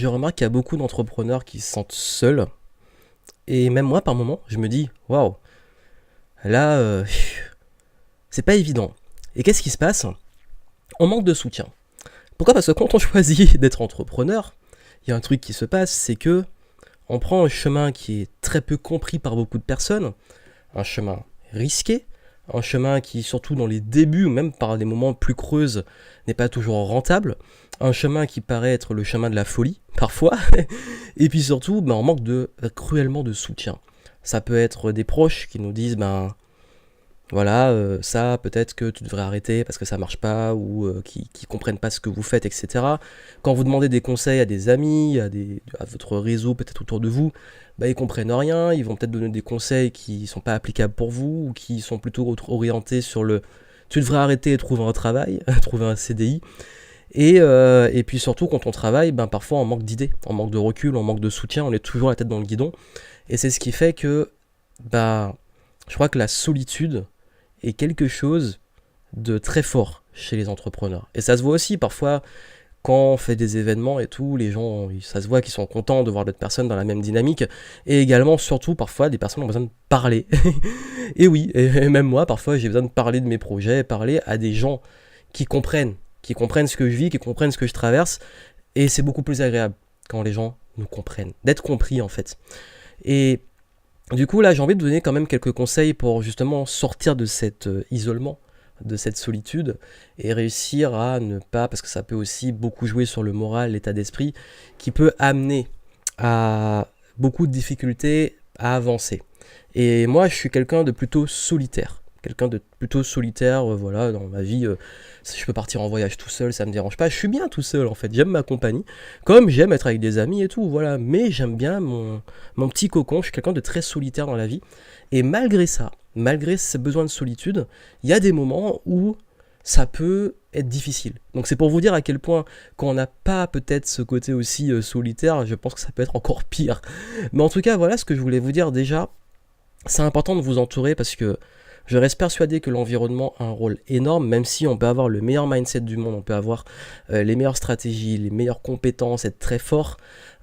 Je remarque qu'il y a beaucoup d'entrepreneurs qui se sentent seuls. Et même moi, par moment, je me dis, waouh, là, c'est pas évident. Et qu'est-ce qui se passe? On manque de soutien. Pourquoi? Parce que quand on choisit d'être entrepreneur, il y a un truc qui se passe, c'est que on prend un chemin qui est très peu compris par beaucoup de personnes, un chemin risqué, un chemin qui, surtout dans les débuts, ou même par des moments plus creuses, n'est pas toujours rentable, un chemin qui paraît être le chemin de la folie, parfois, et puis surtout, on manque cruellement de soutien. Ça peut être des proches qui nous disent, voilà, ça peut-être que tu devrais arrêter parce que ça marche pas, ou qui comprennent pas ce que vous faites, etc. Quand vous demandez des conseils à des amis, à votre réseau peut-être autour de vous, ils comprennent rien, ils vont peut-être donner des conseils qui sont pas applicables pour vous, ou qui sont plutôt orientés sur le tu devrais arrêter et trouver un travail, trouver un CDI. Et puis surtout quand on travaille, parfois on manque d'idées, on manque de recul, on manque de soutien, on est toujours la tête dans le guidon. Et c'est ce qui fait que je crois que la solitude est quelque chose de très fort chez les entrepreneurs. Et ça se voit aussi parfois quand on fait des événements et tout, les gens, ça se voit qu'ils sont contents de voir d'autres personnes dans la même dynamique. Et également, surtout, parfois, des personnes ont besoin de parler. Et oui, et même moi, parfois, j'ai besoin de parler de mes projets, parler à des gens qui comprennent ce que je vis, qui comprennent ce que je traverse. Et c'est beaucoup plus agréable quand les gens nous comprennent, d'être compris en fait. Et du coup, là, j'ai envie de donner quand même quelques conseils pour justement sortir de cet isolement, de cette solitude, et réussir à ne pas, parce que ça peut aussi beaucoup jouer sur le moral, l'état d'esprit, qui peut amener à beaucoup de difficultés à avancer. Et moi, je suis quelqu'un de plutôt solitaire. Quelqu'un de plutôt solitaire, voilà, dans ma vie, si je peux partir en voyage tout seul, ça me dérange pas. Je suis bien tout seul, en fait. J'aime ma compagnie, comme j'aime être avec des amis et tout, voilà. Mais j'aime bien mon petit cocon. Je suis quelqu'un de très solitaire dans la vie. Et malgré ça, malgré ce besoin de solitude, il y a des moments où ça peut être difficile. Donc c'est pour vous dire à quel point, quand on n'a pas peut-être ce côté aussi solitaire, je pense que ça peut être encore pire. Mais en tout cas, voilà ce que je voulais vous dire déjà. C'est important de vous entourer parce que je reste persuadé que l'environnement a un rôle énorme, même si on peut avoir le meilleur mindset du monde, on peut avoir les meilleures stratégies, les meilleures compétences, être très fort.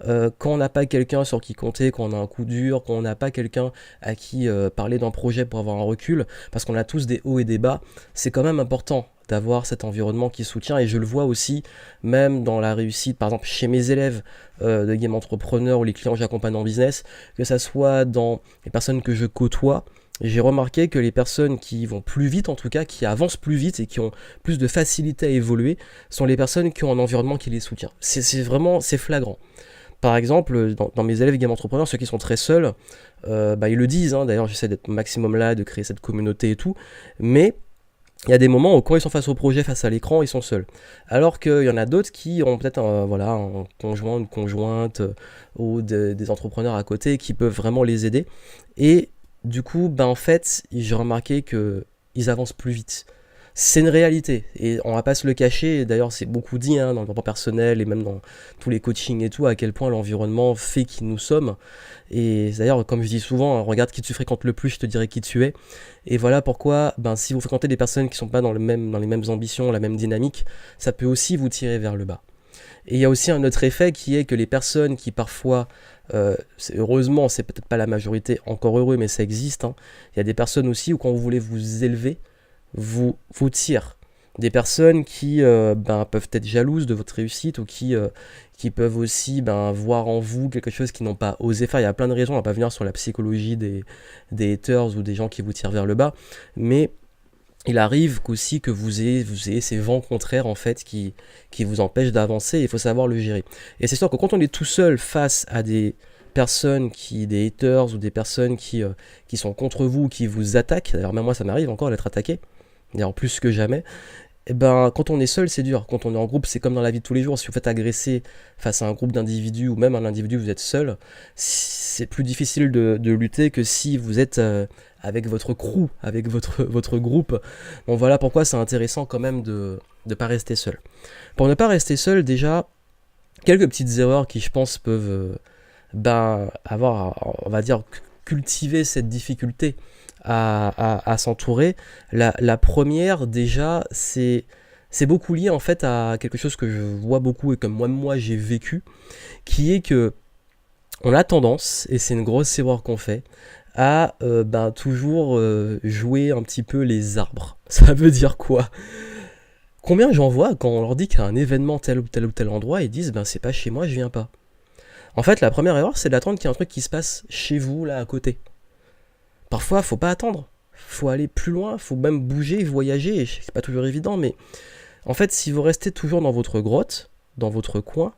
Quand on n'a pas quelqu'un sur qui compter, quand on a un coup dur, quand on n'a pas quelqu'un à qui parler d'un projet pour avoir un recul, parce qu'on a tous des hauts et des bas, c'est quand même important d'avoir cet environnement qui soutient. Et je le vois aussi même dans la réussite, par exemple chez mes élèves de Game Entrepreneur ou les clients que j'accompagne en business, que ça soit dans les personnes que je côtoie. J'ai remarqué que les personnes qui vont plus vite, en tout cas, qui avancent plus vite et qui ont plus de facilité à évoluer, sont les personnes qui ont un environnement qui les soutient. C'est vraiment, c'est flagrant. Par exemple, dans mes élèves game entrepreneurs, ceux qui sont très seuls, ils le disent, hein, d'ailleurs j'essaie d'être au maximum là, de créer cette communauté et tout, mais il y a des moments où quand ils sont face au projet, face à l'écran, ils sont seuls. Alors qu'il y en a d'autres qui ont peut-être un conjoint, une conjointe ou des entrepreneurs à côté qui peuvent vraiment les aider. Et du coup, en fait, j'ai remarqué qu'ils avancent plus vite. C'est une réalité et on va pas se le cacher. D'ailleurs, c'est beaucoup dit dans le développement personnel et même dans tous les coachings et tout, à quel point l'environnement fait qui nous sommes. Et d'ailleurs, comme je dis souvent, regarde qui tu fréquentes le plus, je te dirai qui tu es. Et voilà pourquoi, si vous fréquentez des personnes qui sont pas dans les mêmes ambitions, la même dynamique, ça peut aussi vous tirer vers le bas. Et il y a aussi un autre effet qui est que les personnes qui parfois, heureusement, c'est peut-être pas la majorité, encore heureux, mais ça existe. Il y a des personnes aussi où quand vous voulez vous élever, vous tirent. Des personnes qui peuvent être jalouses de votre réussite ou qui peuvent aussi voir en vous quelque chose qu'ils n'ont pas osé faire. Il y a plein de raisons, on va pas venir sur la psychologie des haters ou des gens qui vous tirent vers le bas, mais il arrive qu'aussi que vous ayez ces vents contraires en fait qui vous empêchent d'avancer, il faut savoir le gérer. Et c'est sûr que quand on est tout seul face à des personnes des haters ou des personnes qui sont contre vous, qui vous attaquent, d'ailleurs même moi ça m'arrive encore d'être attaqué, d'ailleurs plus que jamais, et quand on est seul c'est dur, quand on est en groupe c'est comme dans la vie de tous les jours, si vous faites agresser face à un groupe d'individus ou même un individu vous êtes seul, c'est plus difficile de lutter que si vous êtes avec votre crew, avec votre groupe. Donc voilà pourquoi c'est intéressant quand même de ne pas rester seul. Pour ne pas rester seul, déjà, quelques petites erreurs qui je pense peuvent avoir, on va dire, cultiver cette difficulté à s'entourer. La première déjà, c'est C'est beaucoup lié en fait à quelque chose que je vois beaucoup et comme moi j'ai vécu, qui est que on a tendance, et c'est une grosse erreur qu'on fait, à toujours jouer un petit peu les arbres. Ça veut dire quoi? Combien j'en vois quand on leur dit qu'il y a un événement tel ou tel endroit, ils disent c'est pas chez moi, je viens pas. En fait, la première erreur, c'est d'attendre qu'il y ait un truc qui se passe chez vous, là à côté. Parfois, faut pas attendre. Faut aller plus loin, faut même bouger, voyager. C'est pas toujours évident, mais en fait, si vous restez toujours dans votre grotte, dans votre coin,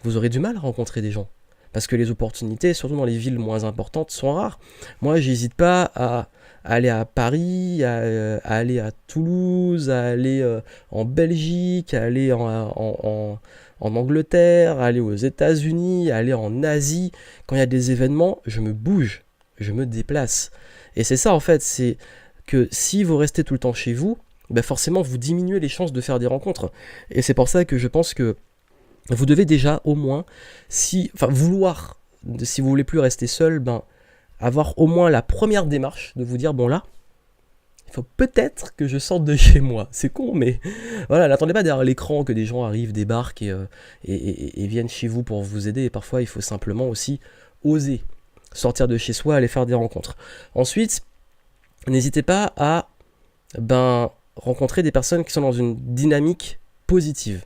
vous aurez du mal à rencontrer des gens. Parce que les opportunités, surtout dans les villes moins importantes, sont rares. Moi, j'hésite pas à aller à Paris, à aller à Toulouse, à aller en Belgique, à aller en Angleterre, à aller aux États-Unis, à aller en Asie. Quand il y a des événements, je me bouge, je me déplace. Et c'est ça en fait, c'est que si vous restez tout le temps chez vous, forcément vous diminuez les chances de faire des rencontres. Et c'est pour ça que je pense que vous devez déjà au moins, si vous voulez plus rester seul, avoir au moins la première démarche de vous dire bon là, il faut peut-être que je sorte de chez moi. C'est con, mais voilà, n'attendez pas derrière l'écran que des gens arrivent, débarquent et viennent chez vous pour vous aider. Et parfois, il faut simplement aussi oser sortir de chez soi, aller faire des rencontres. Ensuite, n'hésitez pas à rencontrer des personnes qui sont dans une dynamique positive.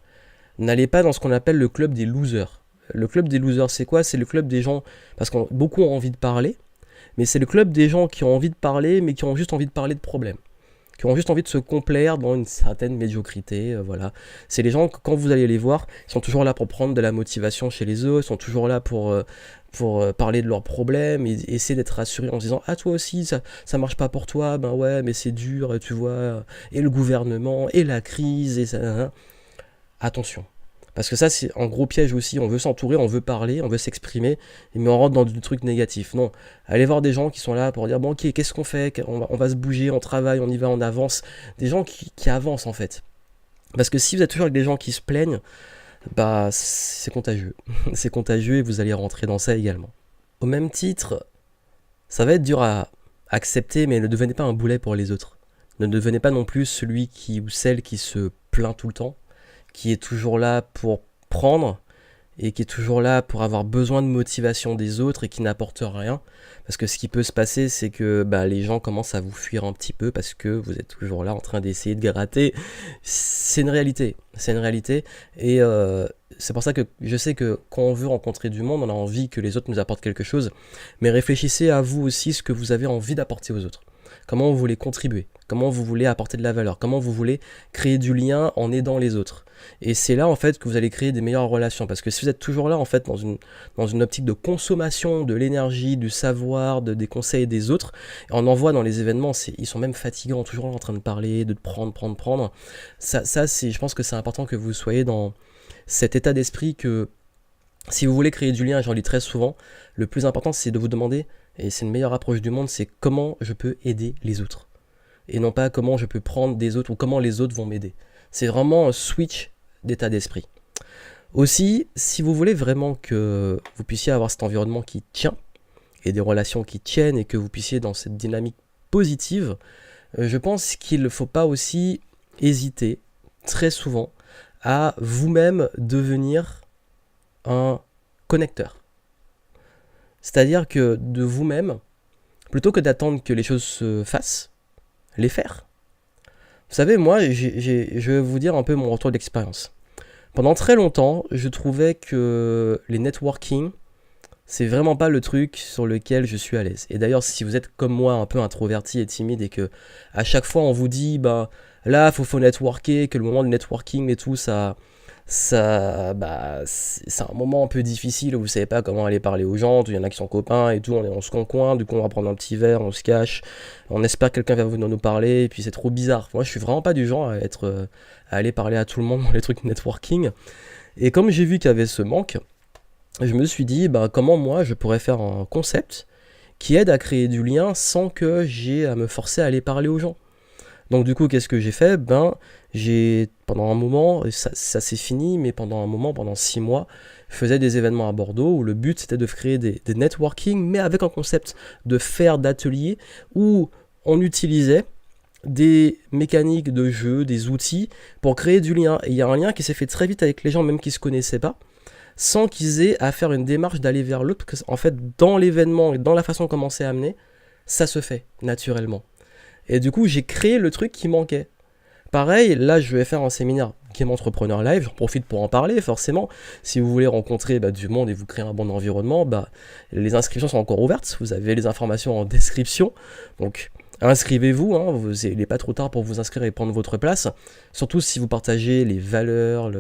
N'allez pas dans ce qu'on appelle le club des losers. Le club des losers, c'est quoi? C'est le club des gens, parce que beaucoup ont envie de parler, mais c'est le club des gens qui ont envie de parler, mais qui ont juste envie de parler de problèmes. Qui ont juste envie de se complaire dans une certaine médiocrité, voilà. C'est les gens que quand vous allez les voir, ils sont toujours là pour prendre de la motivation chez les autres, ils sont toujours là pour parler de leurs problèmes, et essayer d'être rassurés en se disant « Ah, toi aussi, ça marche pas pour toi, ouais, mais c'est dur, tu vois, et le gouvernement, et la crise, et ça... » Attention. Parce que ça, c'est un gros piège aussi. On veut s'entourer, on veut parler, on veut s'exprimer, mais on rentre dans du truc négatif. Non. Allez voir des gens qui sont là pour dire, bon, ok, qu'est-ce qu'on fait? On va se bouger, on travaille, on y va, on avance. Des gens qui avancent, en fait. Parce que si vous êtes toujours avec des gens qui se plaignent, c'est contagieux. C'est contagieux et vous allez rentrer dans ça également. Au même titre, ça va être dur à accepter, mais ne devenez pas un boulet pour les autres. Ne devenez pas non plus celui ou celle qui se plaint tout le temps, qui est toujours là pour prendre et qui est toujours là pour avoir besoin de motivation des autres et qui n'apporte rien. Parce que ce qui peut se passer, c'est que les gens commencent à vous fuir un petit peu parce que vous êtes toujours là en train d'essayer de gratter. C'est une réalité. C'est une réalité. Et c'est pour ça que je sais que quand on veut rencontrer du monde, on a envie que les autres nous apportent quelque chose. Mais réfléchissez à vous aussi ce que vous avez envie d'apporter aux autres. Comment vous voulez contribuer? Comment vous voulez apporter de la valeur? Comment vous voulez créer du lien en aidant les autres? Et c'est là en fait que vous allez créer des meilleures relations. Parce que si vous êtes toujours là en fait dans une optique de consommation de l'énergie, du savoir, des conseils des autres, et on en voit dans les événements, ils sont même fatigants, toujours là en train de parler, de prendre. Ça je pense que c'est important que vous soyez dans cet état d'esprit que si vous voulez créer du lien, j'en lis très souvent, le plus important c'est de vous demander, et c'est une meilleure approche du monde, c'est comment je peux aider les autres. Et non pas comment je peux prendre des autres ou comment les autres vont m'aider. C'est vraiment un switch d'état d'esprit. Aussi, si vous voulez vraiment que vous puissiez avoir cet environnement qui tient, et des relations qui tiennent, et que vous puissiez dans cette dynamique positive, je pense qu'il ne faut pas aussi hésiter, très souvent, à vous-même devenir un connecteur. C'est-à-dire que de vous-même, plutôt que d'attendre que les choses se fassent, les faire. Vous savez, moi, je vais vous dire un peu mon retour d'expérience. Pendant très longtemps, je trouvais que les networking, c'est vraiment pas le truc sur lequel je suis à l'aise. Et d'ailleurs, si vous êtes comme moi, un peu introverti et timide, et que à chaque fois on vous dit, là, faut networker, que le moment de networking et tout, c'est un moment un peu difficile où vous savez pas comment aller parler aux gens, il y en a qui sont copains et tout, on se coin, du coup on va prendre un petit verre, on se cache, on espère que quelqu'un va venir nous parler, et puis c'est trop bizarre. Moi je suis vraiment pas du genre à aller parler à tout le monde dans les trucs networking, et comme j'ai vu qu'il y avait ce manque, je me suis dit comment moi je pourrais faire un concept qui aide à créer du lien sans que j'ai à me forcer à aller parler aux gens. Donc du coup, qu'est-ce que j'ai fait? Pendant un moment, ça s'est fini, mais pendant 6 mois, je faisais des événements à Bordeaux où le but c'était de créer des networking, mais avec un concept de faire d'ateliers où on utilisait des mécaniques de jeu, des outils pour créer du lien. Et il y a un lien qui s'est fait très vite avec les gens, même qui ne se connaissaient pas, sans qu'ils aient à faire une démarche d'aller vers l'autre, parce qu'en fait, dans l'événement et dans la façon comment c'est amené, ça se fait naturellement. Et du coup, j'ai créé le truc qui manquait. Pareil, là, je vais faire un séminaire Game Entrepreneur Live, j'en profite pour en parler, forcément. Si vous voulez rencontrer du monde et vous créer un bon environnement, les inscriptions sont encore ouvertes, vous avez les informations en description, donc inscrivez-vous, hein, il n'est pas trop tard pour vous inscrire et prendre votre place, surtout si vous partagez les valeurs,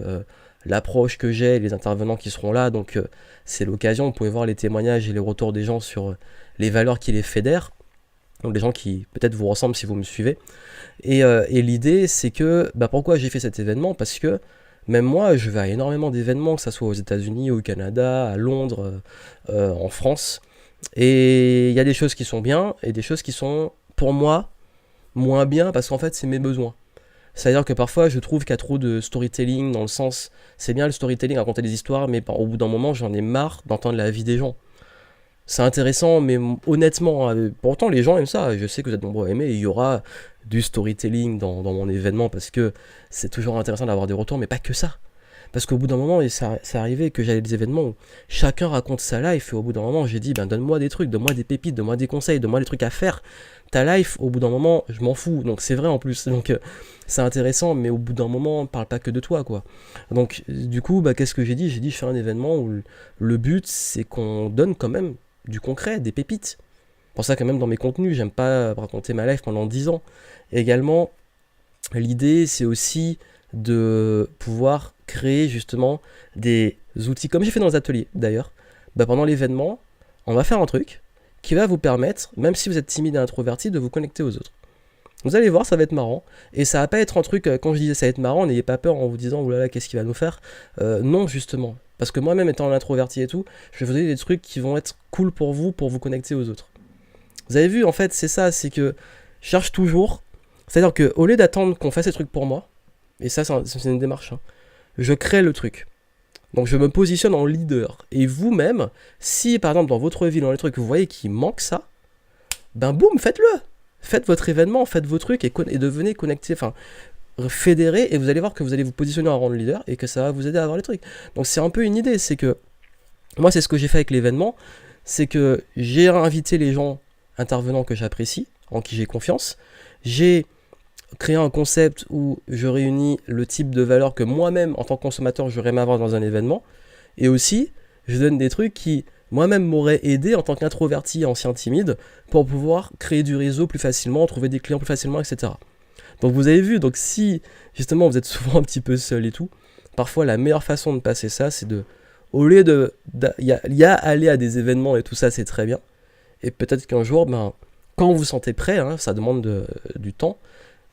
l'approche que j'ai, les intervenants qui seront là, donc c'est l'occasion, vous pouvez voir les témoignages et les retours des gens sur les valeurs qui les fédèrent, donc des gens qui peut-être vous ressemblent si vous me suivez. Et l'idée, c'est que, pourquoi j'ai fait cet événement? Parce que même moi, je vais à énormément d'événements, que ce soit aux États-Unis, au Canada, à Londres, en France. Et il y a des choses qui sont bien et des choses qui sont, pour moi, moins bien parce qu'en fait, c'est mes besoins. C'est-à-dire que parfois, je trouve qu'il y a trop de storytelling dans le sens, c'est bien le storytelling, raconter des histoires, mais au bout d'un moment, j'en ai marre d'entendre la vie des gens. C'est intéressant, mais honnêtement, pourtant les gens aiment ça. Je sais que vous êtes nombreux à aimer. Il y aura du storytelling dans mon événement parce que c'est toujours intéressant d'avoir des retours, mais pas que ça. Parce qu'au bout d'un moment, et c'est arrivé que j'allais à des événements où chacun raconte sa life, et au bout d'un moment, j'ai dit donne-moi des trucs, donne-moi des pépites, donne-moi des conseils, donne-moi des trucs à faire. Ta life, au bout d'un moment, je m'en fous. Donc c'est vrai en plus. Donc c'est intéressant, mais au bout d'un moment, on parle pas que de toi, quoi. Donc du coup, qu'est-ce que j'ai dit? J'ai dit je fais un événement où le but, c'est qu'on donne quand même du concret, des pépites. C'est pour ça que même dans mes contenus, j'aime pas raconter ma life pendant 10 ans. Et également, l'idée, c'est aussi de pouvoir créer justement des outils, comme j'ai fait dans les ateliers d'ailleurs. Pendant l'événement, on va faire un truc qui va vous permettre, même si vous êtes timide et introverti, de vous connecter aux autres. Vous allez voir, ça va être marrant. Et ça va pas être un truc, quand je disais ça va être marrant, n'ayez pas peur en vous disant, oulala, qu'est-ce qu'il va nous faire? Non, justement. Parce que moi-même, étant un introverti et tout, je vais vous donner des trucs qui vont être cool pour vous connecter aux autres. Vous avez vu, en fait, c'est ça, c'est que je cherche toujours. C'est-à-dire qu'au lieu d'attendre qu'on fasse ces trucs pour moi, et ça, c'est une démarche, hein, je crée le truc. Donc je me positionne en leader. Et vous-même, si par exemple dans votre vie, dans les trucs, vous voyez qu'il manque ça, boum, faites-le. Faites votre événement, faites vos trucs et devenez connecté, fédéré, et vous allez voir que vous allez vous positionner en rang de leader et que ça va vous aider à avoir les trucs. Donc c'est un peu une idée, c'est que moi c'est ce que j'ai fait avec l'événement, c'est que j'ai invité les gens intervenants que j'apprécie, en qui j'ai confiance, j'ai créé un concept où je réunis le type de valeur que moi-même en tant que consommateur j'aurais aimé avoir dans un événement, et aussi je donne des trucs qui moi-même m'auraient aidé en tant qu'introverti, ancien timide, pour pouvoir créer du réseau plus facilement, trouver des clients plus facilement, etc. Donc vous avez vu, donc si justement vous êtes souvent un petit peu seul et tout, parfois la meilleure façon de passer ça, c'est au lieu il y a aller à des événements et tout ça, c'est très bien, et peut-être qu'un jour, quand vous vous sentez prêt, hein, ça demande du temps,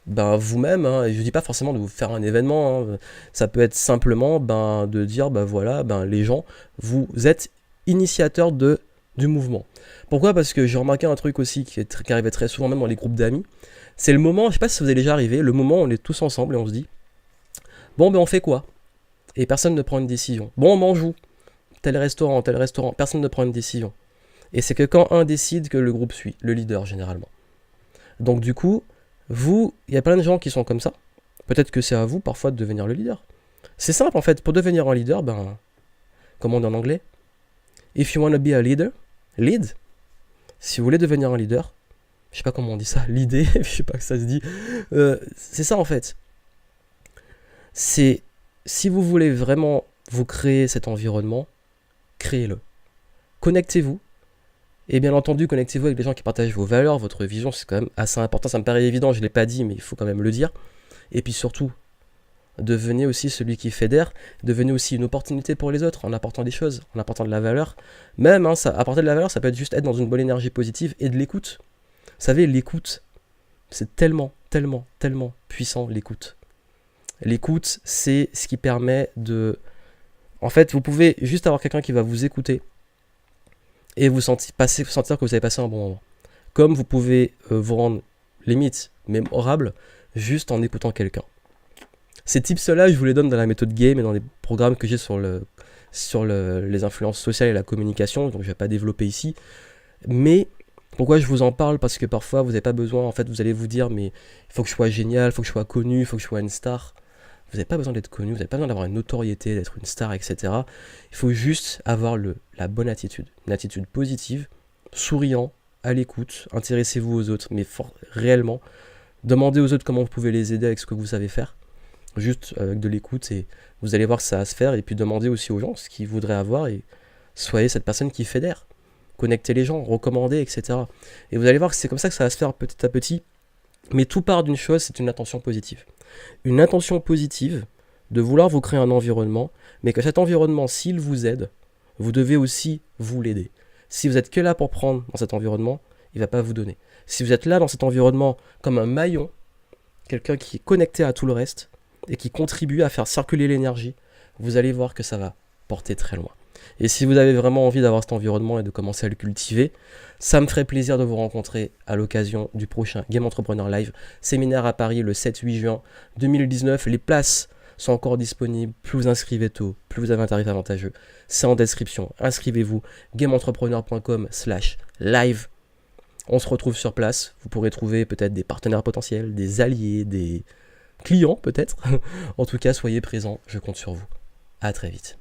vous-même, hein, et je dis pas forcément de vous faire un événement, hein, ça peut être simplement de dire, voilà, les gens, vous êtes initiateurs du mouvement. Pourquoi? Parce que j'ai remarqué un truc aussi qui arrivait très souvent, même dans les groupes d'amis, c'est le moment, je sais pas si vous est déjà arrivé, le moment où on est tous ensemble et on se dit, bon on fait quoi? Et personne ne prend une décision. Bon, on mange où? Tel restaurant, personne ne prend une décision. Et c'est que quand un décide que le groupe suit, le leader généralement. Donc du coup, il y a plein de gens qui sont comme ça. Peut-être que c'est à vous parfois de devenir le leader. C'est simple en fait, pour devenir un leader, comme on dit en anglais, if you wanna be a leader, lead. Si vous voulez devenir un leader, je sais pas comment on dit ça, l'idée, je sais pas que ça se dit, c'est ça en fait. C'est, si vous voulez vraiment vous créer cet environnement, créez-le. Connectez-vous. Et bien entendu, connectez-vous avec des gens qui partagent vos valeurs, votre vision, c'est quand même assez important. Ça me paraît évident, je ne l'ai pas dit, mais il faut quand même le dire. Et puis surtout, devenez aussi celui qui fédère, devenez aussi une opportunité pour les autres en apportant des choses, en apportant de la valeur. Même, apporter de la valeur, ça peut être juste être dans une bonne énergie positive et de l'écoute. Vous savez, l'écoute, c'est tellement, tellement, tellement puissant, l'écoute. L'écoute, c'est ce qui permet de... En fait, vous pouvez juste avoir quelqu'un qui va vous écouter et vous sentir que vous avez passé un bon moment. Comme vous pouvez vous rendre limite mémorable juste en écoutant quelqu'un. Ces tips-là, je vous les donne dans la méthode Game et dans les programmes que j'ai sur les influences sociales et la communication, donc je ne vais pas développer ici. Mais Pourquoi je vous en parle? Parce que parfois vous n'avez pas besoin, en fait vous allez vous dire mais il faut que je sois génial, il faut que je sois connu, il faut que je sois une star. Vous n'avez pas besoin d'être connu, vous n'avez pas besoin d'avoir une notoriété, d'être une star, etc. Il faut juste avoir la bonne attitude, une attitude positive, souriant, à l'écoute, intéressez-vous aux autres, mais réellement, demandez aux autres comment vous pouvez les aider avec ce que vous savez faire, juste avec de l'écoute, et vous allez voir que ça va se faire, et puis demandez aussi aux gens ce qu'ils voudraient avoir, et soyez cette personne qui fédère, connectez les gens, recommandez, etc. Et vous allez voir que c'est comme ça que ça va se faire petit à petit, mais tout part d'une chose, c'est une intention positive. Une intention positive de vouloir vous créer un environnement, mais que cet environnement, s'il vous aide, vous devez aussi vous l'aider. Si vous êtes que là pour prendre dans cet environnement, il ne va pas vous donner. Si vous êtes là dans cet environnement comme un maillon, quelqu'un qui est connecté à tout le reste et qui contribue à faire circuler l'énergie, vous allez voir que ça va porter très loin. Et si vous avez vraiment envie d'avoir cet environnement et de commencer à le cultiver, ça me ferait plaisir de vous rencontrer à l'occasion du prochain Game Entrepreneur Live, séminaire à Paris le 7-8 juin 2019. Les places sont encore disponibles, plus vous inscrivez tôt, plus vous avez un tarif avantageux. C'est en description, inscrivez-vous, gameentrepreneur.com/live. On se retrouve sur place, vous pourrez trouver peut-être des partenaires potentiels, des alliés, des clients peut-être. En tout cas, soyez présents, je compte sur vous. À très vite.